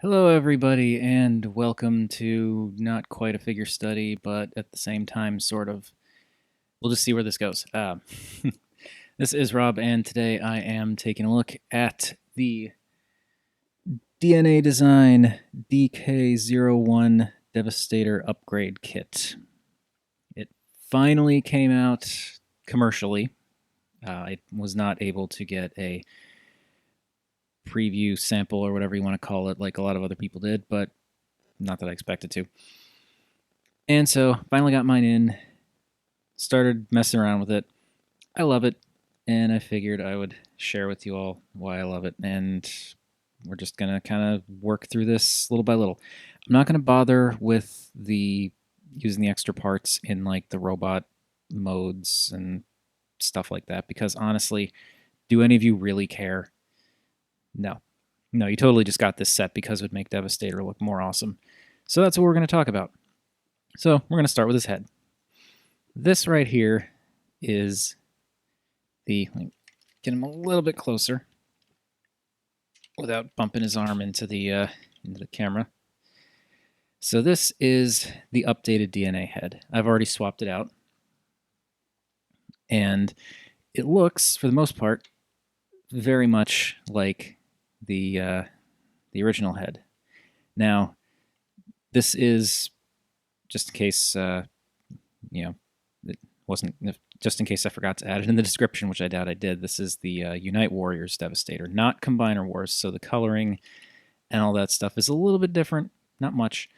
Hello, everybody, and welcome to not quite a figure study, but at the same time, sort of. We'll just see where this goes. This is Rob, and today I am taking a look at the DNA Design DK-01 Devastator Upgrade Kit. It finally came out commercially. I was not able to get a preview sample or whatever you want to call it like a lot of other people did, but not that I expected to. And so finally got mine in, started messing around with it. I love it, and I figured I would share with you all why I love it, and we're just going to kind of work through this little by little. I'm not going to bother with using the extra parts in like the robot modes and stuff like that because honestly, do any of you really care? No. No, you totally just got this set because it would make Devastator look more awesome. So that's what we're going to talk about. So we're going to start with his head. This right here is get him a little bit closer without bumping his arm into the camera. So this is the updated DNA head. I've already swapped it out, and it looks, for the most part, very much like the original head. Now, this is just in case it wasn't, just in case I forgot to add it in the description, which I doubt I did. This is the Unite Warriors Devastator, not Combiner Wars. So the coloring and all that stuff is a little bit different, not much,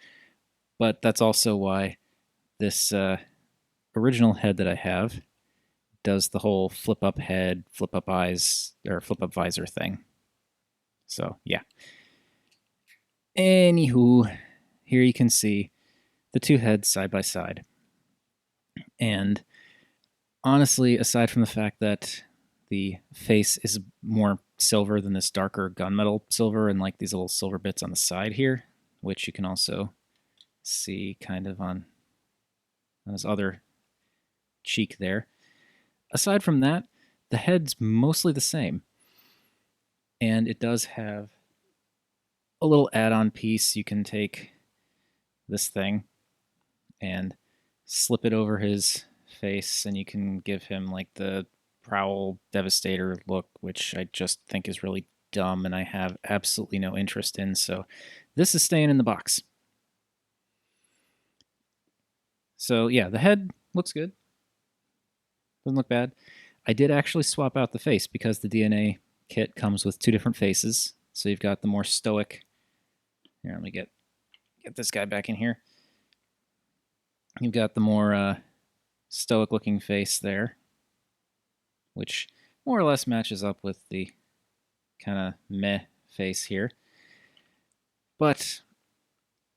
but that's also why this original head that I have does the whole flip up head, flip up eyes, or flip up visor thing. So yeah. Anywho, here you can see the two heads side by side. And honestly, aside from the fact that the face is more silver than this darker gunmetal silver and like these little silver bits on the side here, which you can also see kind of on his other cheek there. Aside from that, the head's mostly the same. And it does have a little add-on piece. You can take this thing and slip it over his face, and you can give him like the Prowl Devastator look, which I just think is really dumb and I have absolutely no interest in. So this is staying in the box. So yeah, the head looks good. Doesn't look bad. I did actually swap out the face because the DNA kit comes with two different faces. So you've got the more stoic. Here, let me get this guy back in here. You've got the more stoic looking face there, which more or less matches up with the kind of meh face here. But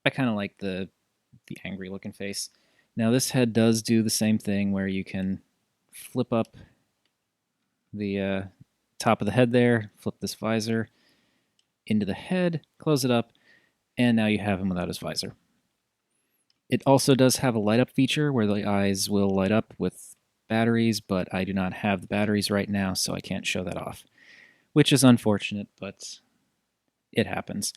I kind of like the angry looking face. Now this head does do the same thing where you can flip up the top of the head there, flip this visor into the head, close it up, and now you have him without his visor. It also does have a light up feature where the eyes will light up with batteries, but I do not have the batteries right now, so I can't show that off, which is unfortunate, but it happens.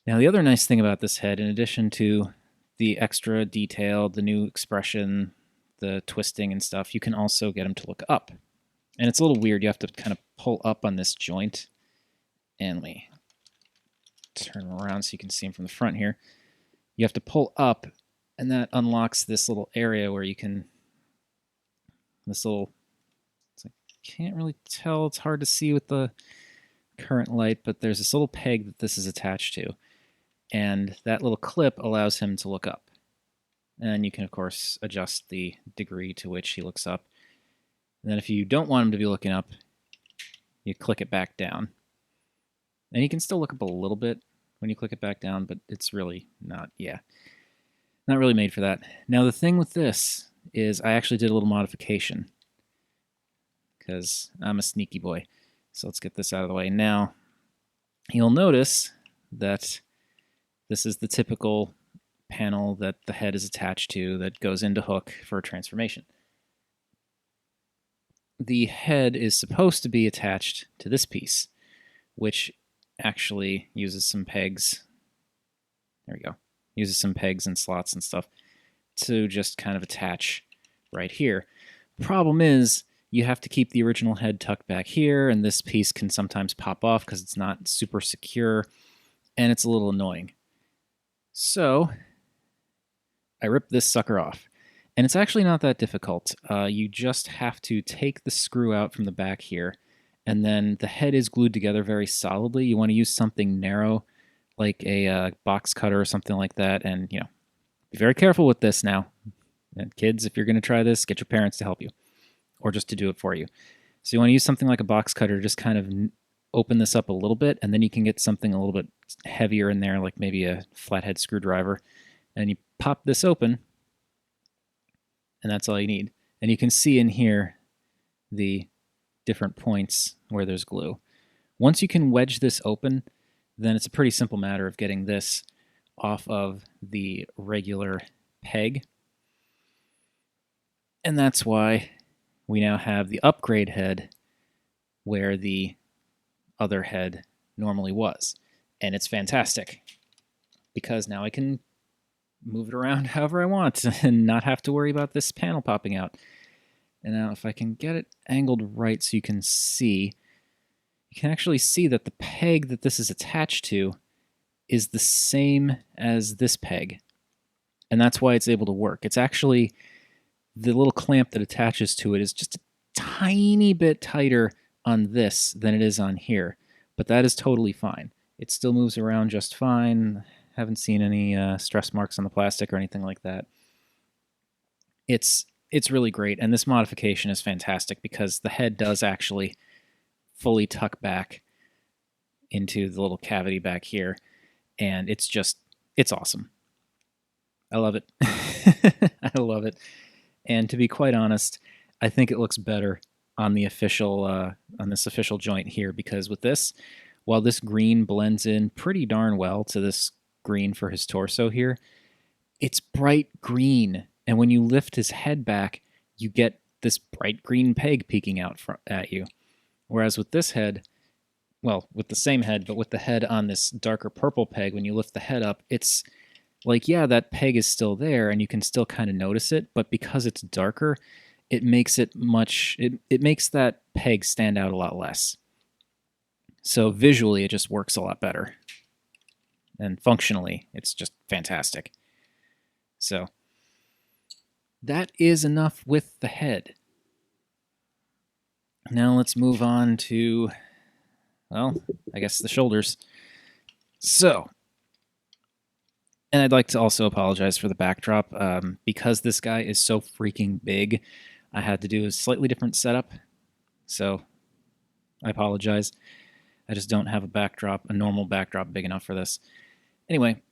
Now, the other nice thing about this head, in addition to the extra detail, the new expression, the twisting and stuff, you can also get him to look up. And it's a little weird. You have to kind of pull up on this joint. And let me turn him around so you can see him from the front here. You have to pull up, and that unlocks this little area where you can, I can't really tell, it's hard to see with the current light, but there's this little peg that this is attached to, and that little clip allows him to look up. And you can, of course, adjust the degree to which he looks up. And then if you don't want him to be looking up, you click it back down. And he can still look up a little bit when you click it back down, but it's really not really made for that. Now the thing with this is I actually did a little modification because I'm a sneaky boy. So let's get this out of the way. Now you'll notice that this is the typical panel that the head is attached to that goes into hook for a transformation. The head is supposed to be attached to this piece, which actually uses some pegs. There we go. Uses some pegs and slots and stuff to just kind of attach right here. Problem is, you have to keep the original head tucked back here, and this piece can sometimes pop off because it's not super secure, and it's a little annoying. So I ripped this sucker off. And it's actually not that difficult. You just have to take the screw out from the back here, and then the head is glued together very solidly. You want to use something narrow, like a box cutter or something like that, and be very careful with this now. And kids, if you're going to try this, get your parents to help you, or just to do it for you. So you want to use something like a box cutter to just kind of open this up a little bit, and then you can get something a little bit heavier in there, like maybe a flathead screwdriver, and you pop this open, and that's all you need. And you can see in here the different points where there's glue. Once you can wedge this open, then it's a pretty simple matter of getting this off of the regular peg. And that's why we now have the upgrade head where the other head normally was. And it's fantastic because now I can move it around however I want and not have to worry about this panel popping out. And now if I can get it angled right so you can actually see that the peg that this is attached to is the same as this peg. And that's why it's able to work. It's actually, the little clamp that attaches to it is just a tiny bit tighter on this than it is on here. But that is totally fine. It still moves around just fine. Haven't seen any stress marks on the plastic or anything like that. It's really great, and this modification is fantastic because the head does actually fully tuck back into the little cavity back here, and it's awesome. I love it. I love it. And to be quite honest, I think it looks better on the official on this official joint here, because with this, while this green blends in pretty darn well to this green for his torso here, it's bright green, and when you lift his head back, you get this bright green peg peeking out at you. Whereas with this head, well, with the same head, but with the head on this darker purple peg, when you lift the head up, it's like, yeah, that peg is still there, and you can still kind of notice it, but because it's darker, it makes it it makes that peg stand out a lot less. So visually, it just works a lot better. And functionally, it's just fantastic. So that is enough with the head. Now let's move on to, well, I guess the shoulders. So, and I'd like to also apologize for the backdrop. Because this guy is so freaking big, I had to do a slightly different setup. So I apologize. I just don't have a normal backdrop big enough for this. Anyway,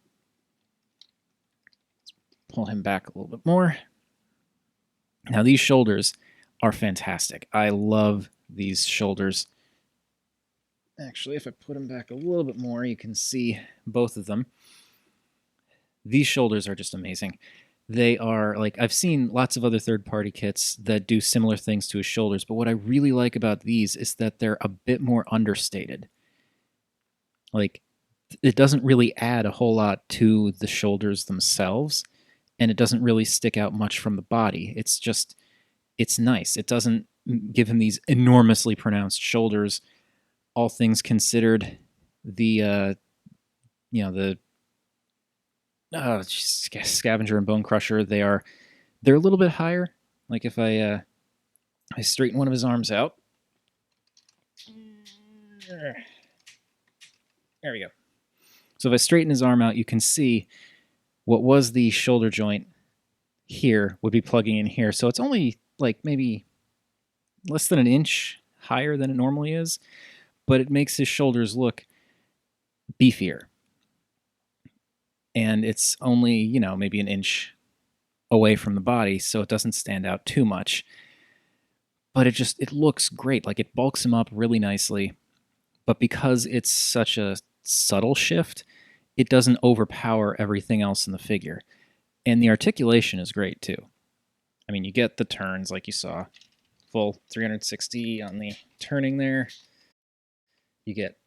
pull him back a little bit more. Now these shoulders are fantastic. I love these shoulders. Actually, if I put them back a little bit more, you can see both of them. These shoulders are just amazing. They are, like, I've seen lots of other third-party kits that do similar things to his shoulders, but what I really like about these is that they're a bit more understated. Like, it doesn't really add a whole lot to the shoulders themselves, and it doesn't really stick out much from the body. It's nice. It doesn't give him these enormously pronounced shoulders. All things considered, the Scavenger and Bone Crusher, they're a little bit higher. Like if I straighten one of his arms out. There we go. So if I straighten his arm out, you can see what was the shoulder joint here would be plugging in here. So it's only like maybe less than an inch higher than it normally is, but it makes his shoulders look beefier. And it's only, maybe an inch away from the body, so it doesn't stand out too much. But it looks great. Like, it bulks him up really nicely. But because it's such a subtle shift, it doesn't overpower everything else in the figure. And the articulation is great, too. I mean, you get the turns like you saw. Full 360 on the turning there. You get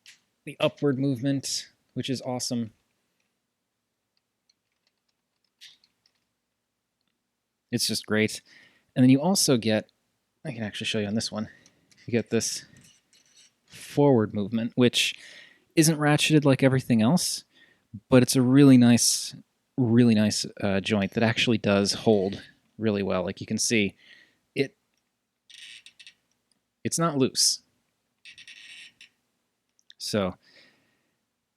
the upward movement, which is awesome. It's just great. And then you also get, I can actually show you on this one, you get this forward movement, which isn't ratcheted like everything else, but it's a really nice joint that actually does hold really well. Like you can see, it's not loose. So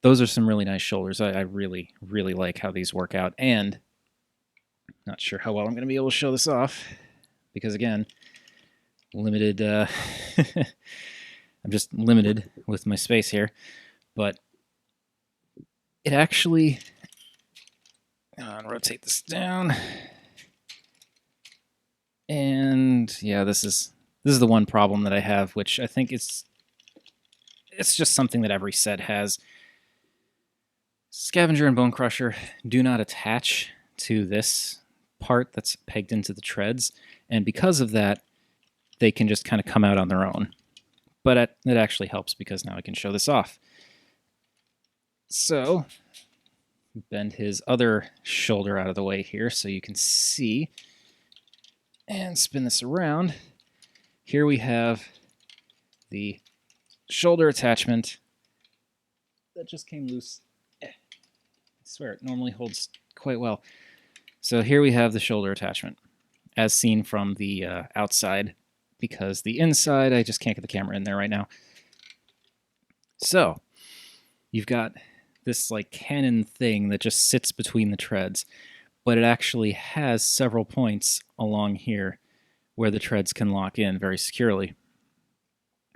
those are some really nice shoulders. I really, really like how these work out. And not sure how well I'm going to be able to show this off because, again, limited. I'm just limited with my space here. But it actually... I'll rotate this down. And yeah, this is the one problem that I have, which I think it's just something that every set has. Scavenger and Bone Crusher do not attach to this part that's pegged into the treads, and because of that, they can just kind of come out on their own. But it actually helps because now I can show this off. So, bend his other shoulder out of the way here so you can see, and spin this around. Here we have the shoulder attachment that just came loose. I swear, it normally holds quite well. So here we have the shoulder attachment, as seen from the outside, because the inside, I just can't get the camera in there right now. So, you've got this like cannon thing that just sits between the treads, but it actually has several points along here where the treads can lock in very securely.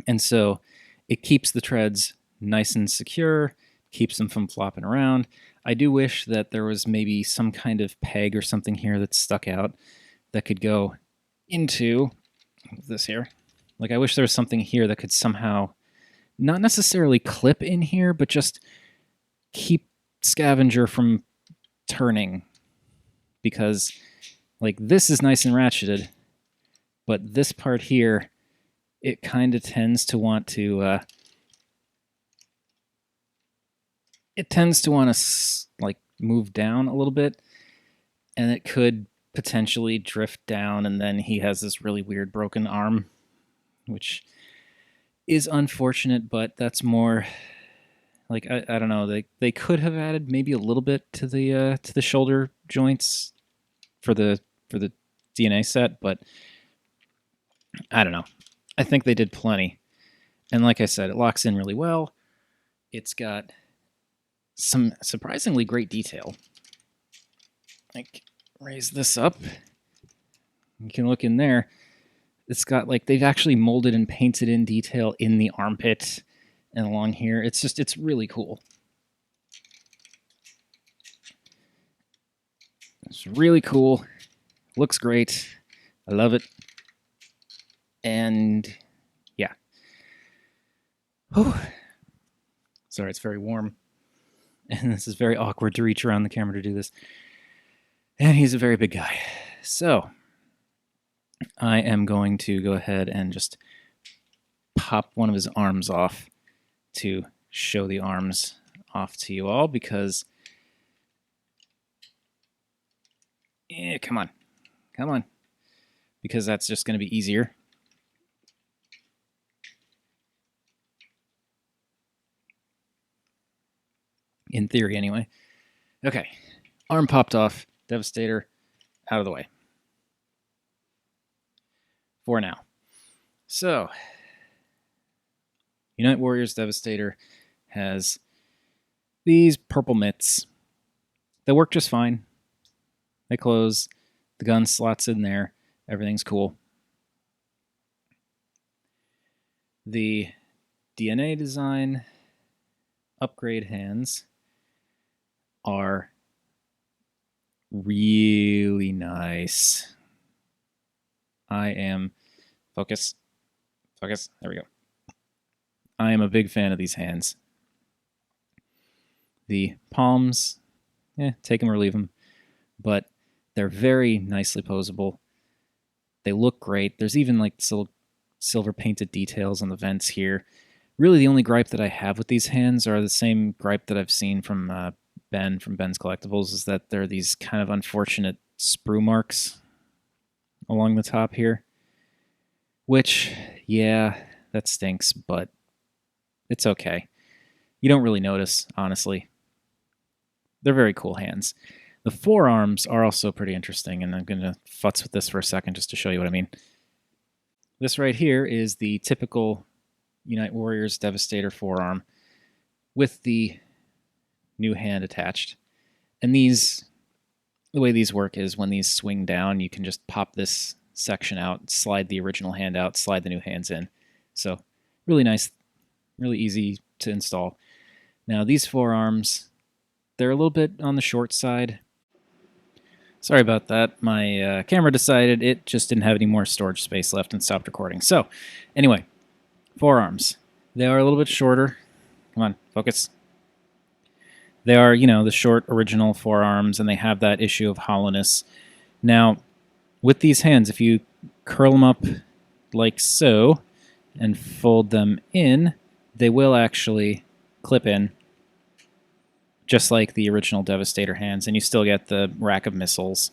And so it keeps the treads nice and secure, keeps them from flopping around. I do wish that there was maybe some kind of peg or something here that's stuck out that could go into this here. Like, I wish there was something here that could somehow not necessarily clip in here, but just keep Scavenger from turning. Because, like, this is nice and ratcheted, but this part here, it kind of tends to want to... it tends to want to, like, move down a little bit, and it could potentially drift down, and then he has this really weird broken arm, which is unfortunate, but that's more... Like, I don't know, they could have added maybe a little bit to the shoulder joints for the DNA set, but I don't know. I think they did plenty. And like I said, it locks in really well. It's got some surprisingly great detail. Like, raise this up. You can look in there. It's got, like, they've actually molded and painted in detail in the armpit and along here. It's really cool. It's really cool. Looks great. I love it. And yeah. Oh, sorry, it's very warm. And this is very awkward to reach around the camera to do this. And he's a very big guy. So I am going to go ahead and just pop one of his arms off to show the arms off to you all, because come on, because that's just going to be easier. In theory, anyway. Okay, arm popped off, Devastator out of the way for now. So Unite Warriors Devastator has these purple mitts. They work just fine. They close. The gun slots in there. Everything's cool. The DNA design upgrade hands are really nice. I am... Focus. Focus. There we go. I am a big fan of these hands. The palms, take them or leave them, but they're very nicely posable. They look great. There's even like silver painted details on the vents here, Really, the only gripe that I have with these hands are the same gripe that I've seen from Ben from Ben's Collectibles, is that there are these kind of unfortunate sprue marks along the top here. Which, yeah, that stinks, but it's okay. You don't really notice, honestly. They're very cool hands. The forearms are also pretty interesting, and I'm going to futz with this for a second just to show you what I mean. This right here is the typical Unite Warriors Devastator forearm with the new hand attached. And these, the way these work is when these swing down, you can just pop this section out, slide the original hand out, slide the new hands in. So really nice, really easy to install. Now these forearms, they're a little bit on the short side. Sorry about that. My camera decided it just didn't have any more storage space left and stopped recording. So anyway, forearms. They are a little bit shorter. Come on, focus. They are, you know, the short original forearms, and they have that issue of hollowness. Now, with these hands, if you curl them up like so and fold them in, they will actually clip in, just like the original Devastator hands, and you still get the rack of missiles.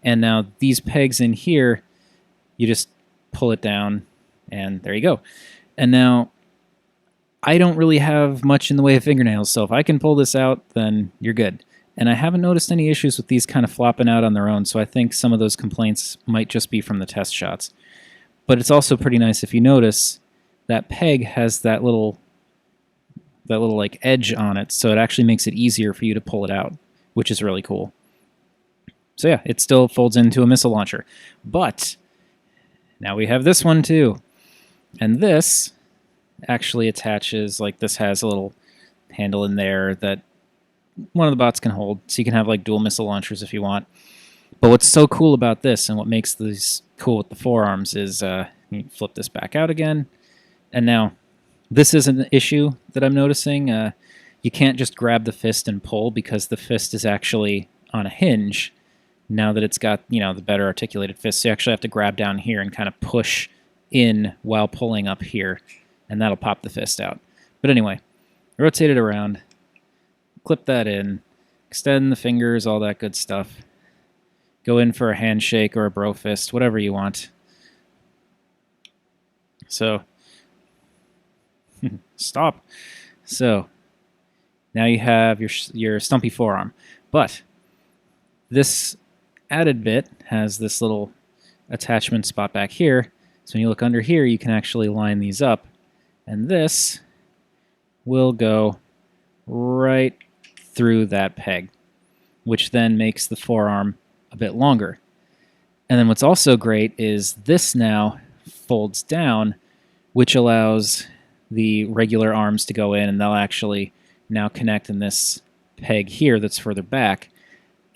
And now these pegs in here, you just pull it down, and there you go. And now, I don't really have much in the way of fingernails, so if I can pull this out, then you're good. And I haven't noticed any issues with these kind of flopping out on their own, so I think some of those complaints might just be from the test shots. But it's also pretty nice if you notice that peg has that little like edge on it, so it actually makes it easier for you to pull it out, which is really cool. So yeah, it still folds into a missile launcher. But now we have this one too. And this actually attaches, like this has a little handle in there that one of the bots can hold, so you can have like dual missile launchers if you want. But what's so cool about this, and what makes these cool with the forearms, is you flip this back out again, and now this is an issue that I'm noticing. You can't just grab the fist and pull, because the fist is actually on a hinge now that it's got, you know, the better articulated fist. So you actually have to grab down here and kind of push in while pulling up here, and that'll pop the fist out. But anyway, rotate it around, clip that in, extend the fingers, all that good stuff. Go in for a handshake or a bro fist, whatever you want. So, stop. So, now you have your stumpy forearm. But this added bit has this little attachment spot back here. So when you look under here, you can actually line these up. And this will go right through that peg, which then makes the forearm a bit longer. And then what's also great is this now folds down, which allows the regular arms to go in, and they'll actually now connect in this peg here that's further back.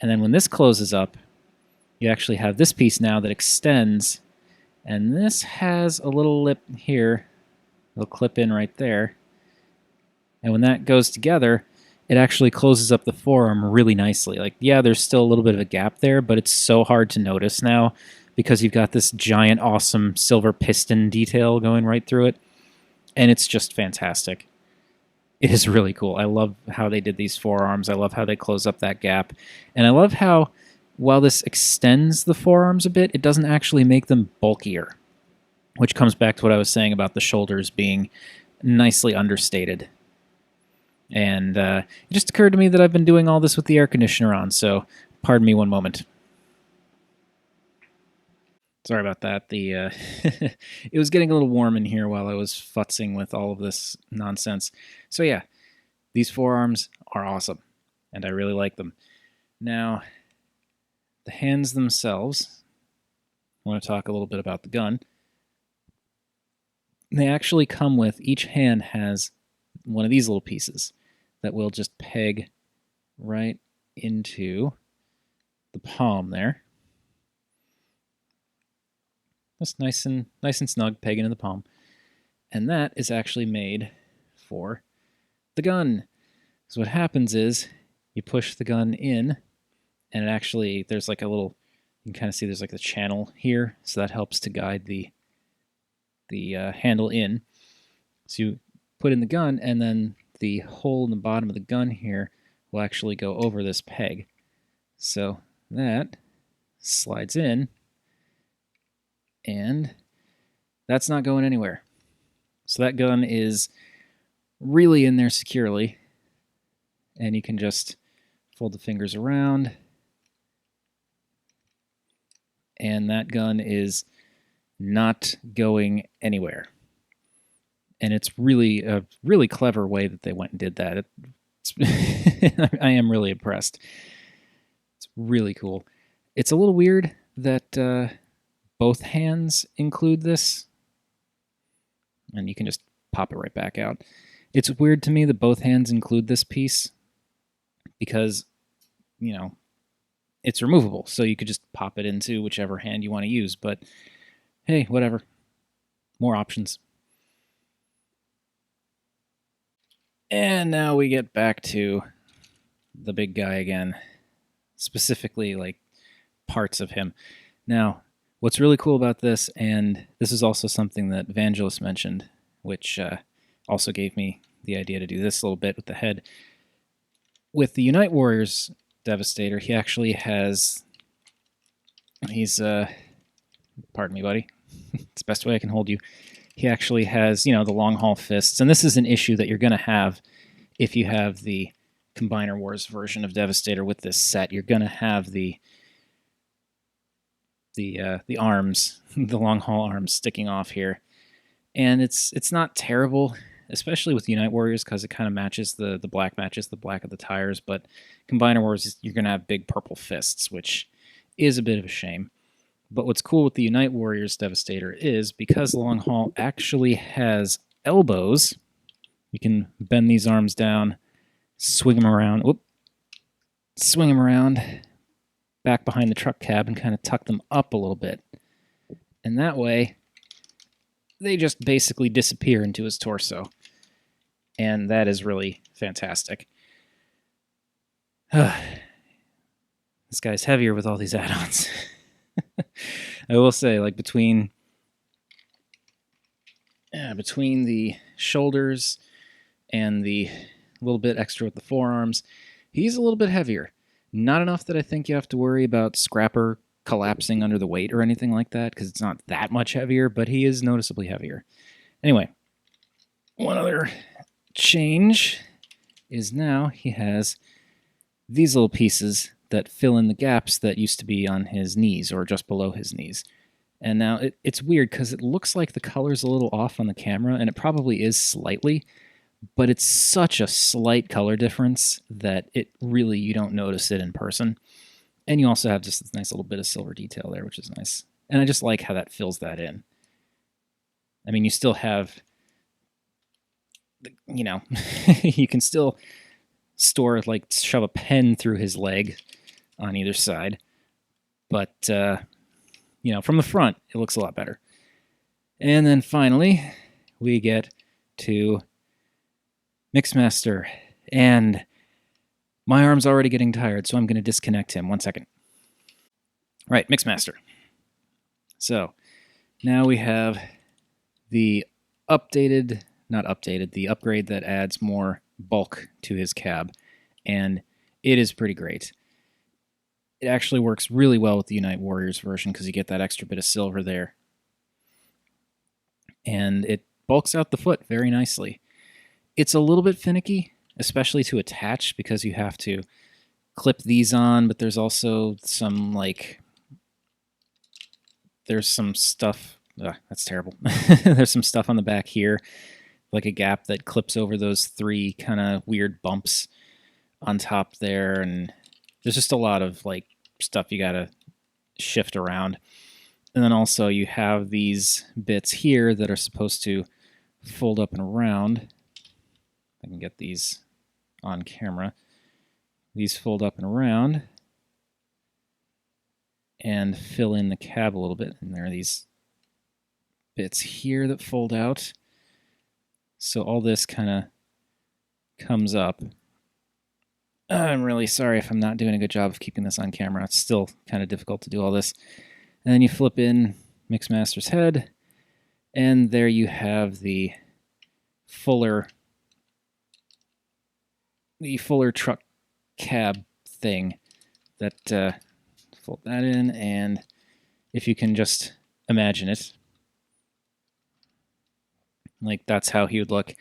And then when this closes up, you actually have this piece now that extends, and this has a little lip here. It'll clip in right there. And when that goes together, it actually closes up the forearm really nicely. Like, yeah, there's still a little bit of a gap there, but it's so hard to notice now because you've got this giant, awesome silver piston detail going right through it. And it's just fantastic. It is really cool. I love how they did these forearms. I love how they close up that gap. And I love how, while this extends the forearms a bit, it doesn't actually make them bulkier, which comes back to what I was saying about the shoulders being nicely understated. And it just occurred to me that I've been doing all this with the air conditioner on, so pardon me one moment. Sorry about that. It was getting a little warm in here while I was futzing with all of this nonsense. So yeah, these forearms are awesome, and I really like them. Now, the hands themselves, I want to talk a little bit about the gun. They actually come with, each hand has one of these little pieces that will just peg right into the palm there. Just nice and snug, peg into the palm. And that is actually made for the gun. So what happens is you push the gun in, and it actually, there's like a little, you can kind of see there's like a channel here, so that helps to guide the handle in. So you put in the gun, and then the hole in the bottom of the gun here will actually go over this peg. So that slides in, and that's not going anywhere. So that gun is really in there securely, and you can just fold the fingers around, and that gun is not going anywhere. And it's really a really clever way that they went and did that. I am really impressed. It's really cool. It's a little weird that both hands include this, and you can just pop it right back out. It's weird to me that both hands include this piece because, you know, it's removable, so you could just pop it into whichever hand you want to use, but hey, whatever. More options. And now we get back to the big guy again, specifically like parts of him. Now, what's really cool about this, and this is also something that Vangelis mentioned, which also gave me the idea to do this a little bit with the head. With the Unite Warriors Devastator, he actually has, pardon me, buddy. It's the best way I can hold you. He actually has, the long haul fists, and this is an issue that you're going to have if you have the Combiner Wars version of Devastator with this set. You're going to have the arms, the long haul arms sticking off here, and it's not terrible, especially with Unite Warriors because it kind of matches the black of the tires. But Combiner Wars, you're going to have big purple fists, which is a bit of a shame. But what's cool with the Unite Warriors Devastator is because the long haul actually has elbows, you can bend these arms down, swing them around, back behind the truck cab and kind of tuck them up a little bit. And that way, they just basically disappear into his torso. And that is really fantastic. This guy's heavier with all these add-ons. I will say, like, between the shoulders and the little bit extra with the forearms, he's a little bit heavier. Not enough that I think you have to worry about Scrapper collapsing under the weight or anything like that, because it's not that much heavier, but he is noticeably heavier. Anyway, one other change is now he has these little pieces that fill in the gaps that used to be on his knees or just below his knees. And now it's weird because it looks like the color's a little off on the camera, and it probably is slightly, but it's such a slight color difference that it really, you don't notice it in person. And you also have just this nice little bit of silver detail there, which is nice. And I just like how that fills that in. I mean, you still have, you can still shove a pen through his leg on either side. But, from the front, it looks a lot better. And then finally, we get to Mixmaster. And my arm's already getting tired, so I'm going to disconnect him. 1 second. Right, Mixmaster. So, now we have the the upgrade that adds more bulk to his cab. And it is pretty great. It actually works really well with the Unite Warriors version because you get that extra bit of silver there. And it bulks out the foot very nicely. It's a little bit finicky, especially to attach because you have to clip these on, but there's also some, there's some stuff, that's terrible. There's some stuff on the back here, like a gap that clips over those 3 kind of weird bumps on top there, and there's just a lot of stuff you gotta shift around. And then also you have these bits here that are supposed to fold up and around. I can get these on camera. These fold up and around and fill in the cab a little bit. And there are these bits here that fold out. So all this kind of comes up. I'm really sorry if I'm not doing a good job of keeping this on camera. It's still kind of difficult to do all this. And then you flip in Mixmaster's head, and there you have the fuller truck cab thing. That fold that in, and if you can just imagine it, like that's how he would look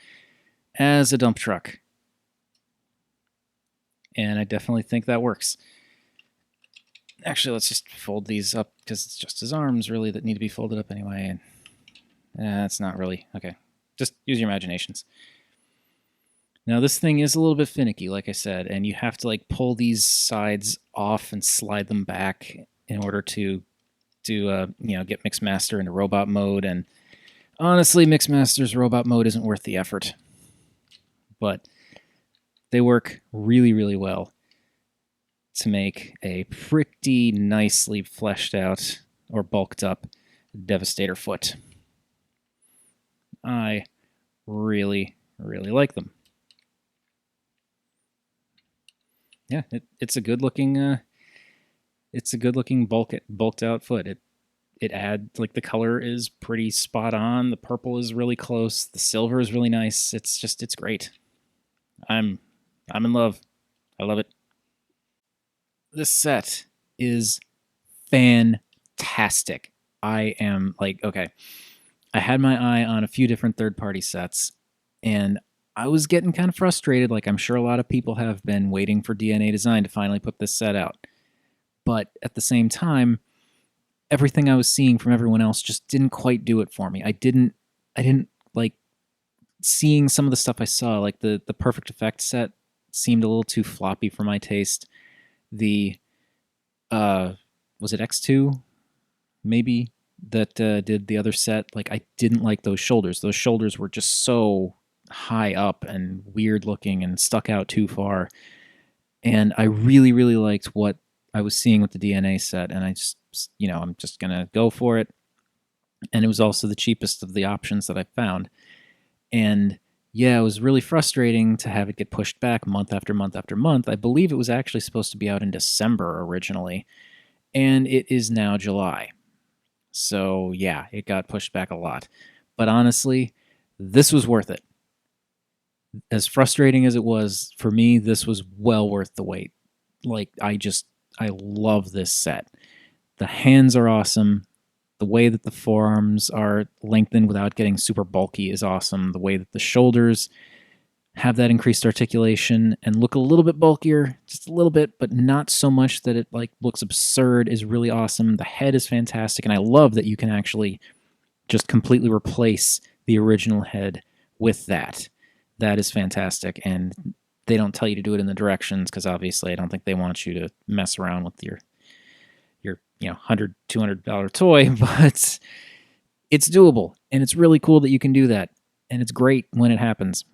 as a dump truck. And I definitely think that works. Actually, let's just fold these up because it's just his arms really that need to be folded up anyway. And that's not really okay. Just use your imaginations. Now this thing is a little bit finicky, like I said, and you have to like pull these sides off and slide them back in order to get Mixmaster into robot mode. And honestly, Mixmaster's robot mode isn't worth the effort, but they work really, really well to make a pretty nicely fleshed out or bulked up Devastator foot. I really, really like them. Yeah, it's a good looking bulked out foot. It adds, like, the color is pretty spot on. The purple is really close. The silver is really nice. It's great. I'm in love. I love it. This set is fantastic. I am like, okay, I had my eye on a few different third-party sets, and I was getting kind of frustrated, like I'm sure a lot of people have been, waiting for DNA Design to finally put this set out. But at the same time, everything I was seeing from everyone else just didn't quite do it for me. I didn't like seeing some of the stuff I saw, like the Perfect Effect set seemed a little too floppy for my taste. The was it X2 maybe that did the other set? Like I didn't like those shoulders. Those shoulders were just so high up and weird looking and stuck out too far. And I really, really liked what I was seeing with the DNA set, and I just, I'm just gonna go for it. And it was also the cheapest of the options that I found. And yeah, it was really frustrating to have it get pushed back month after month after month. I believe it was actually supposed to be out in December originally, and it is now July. So yeah, it got pushed back a lot. But honestly, this was worth it. As frustrating as it was, for me, this was well worth the wait. Like, I love this set. The hands are awesome. The way that the forearms are lengthened without getting super bulky is awesome. The way that the shoulders have that increased articulation and look a little bit bulkier, just a little bit, but not so much that it like looks absurd, is really awesome. The head is fantastic, and I love that you can actually just completely replace the original head with that. That is fantastic, and they don't tell you to do it in the directions because obviously I don't think they want you to mess around with your $100, $200 toy, but it's doable, and it's really cool that you can do that, and it's great when it happens.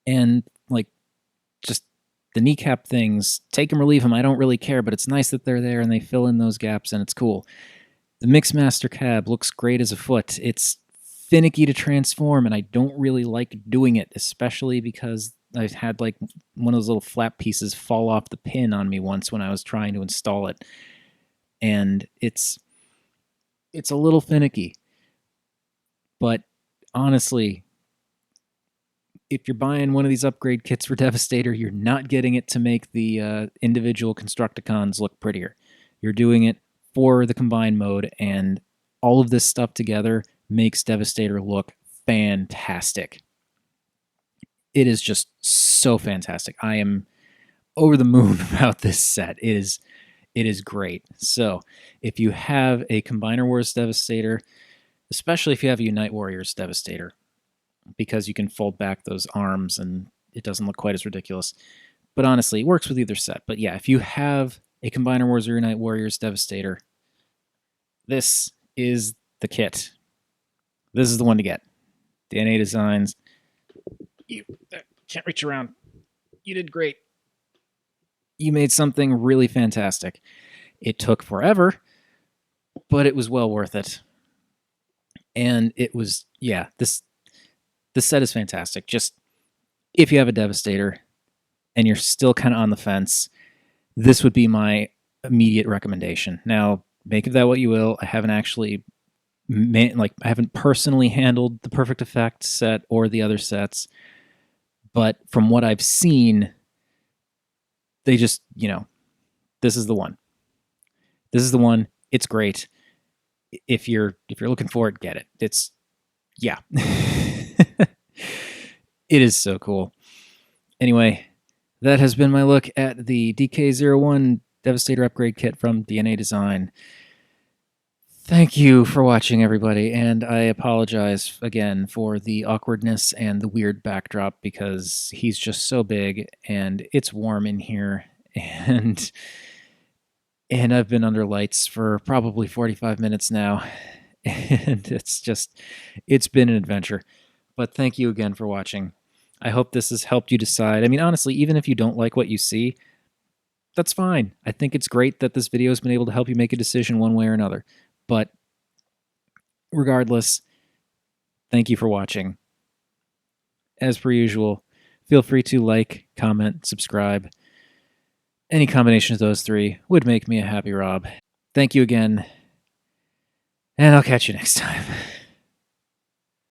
And like, just the kneecap things, take them or leave them, I don't really care, but it's nice that they're there and they fill in those gaps, and it's cool. The Mixmaster cab looks great as a foot. It's finicky to transform, and I don't really like doing it, especially because I've had like one of those little flap pieces fall off the pin on me once when I was trying to install it. And it's a little finicky. But honestly, if you're buying one of these upgrade kits for Devastator, you're not getting it to make the individual Constructicons look prettier. You're doing it for the combined mode, and all of this stuff together makes Devastator look fantastic. It is just so fantastic. I am over the moon about this set. It is great. So if you have a Combiner Wars Devastator, especially if you have a Unite Warriors Devastator, because you can fold back those arms and it doesn't look quite as ridiculous. But honestly, it works with either set. But yeah, if you have a Combiner Wars or Unite Warriors Devastator, this is the kit. This is the one to get. DNA Designs. You can't reach around. You did great. You made something really fantastic. It took forever, but it was well worth it. And it was, yeah, this set is fantastic. Just, if you have a Devastator and you're still kind of on the fence, this would be my immediate recommendation. Now, make of that what you will. I haven't actually like I haven't personally handled the Perfect Effect set or the other sets, but from what I've seen, they just, this is the one. This is the one. It's great. If you're looking for it, get it. It's yeah. It is so cool. Anyway, that has been my look at the DK-01 Devastator upgrade kit from DNA Design. Thank you for watching, everybody, and I apologize again for the awkwardness and the weird backdrop because he's just so big and it's warm in here, and I've been under lights for probably 45 minutes now, and it's been an adventure. But thank you again for watching. I hope this has helped you decide. I mean, honestly, even if you don't like what you see, that's fine. I think it's great that this video has been able to help you make a decision one way or another. But regardless, thank you for watching. As per usual, feel free to like, comment, subscribe. Any combination of those three would make me a happy Rob. Thank you again, and I'll catch you next time.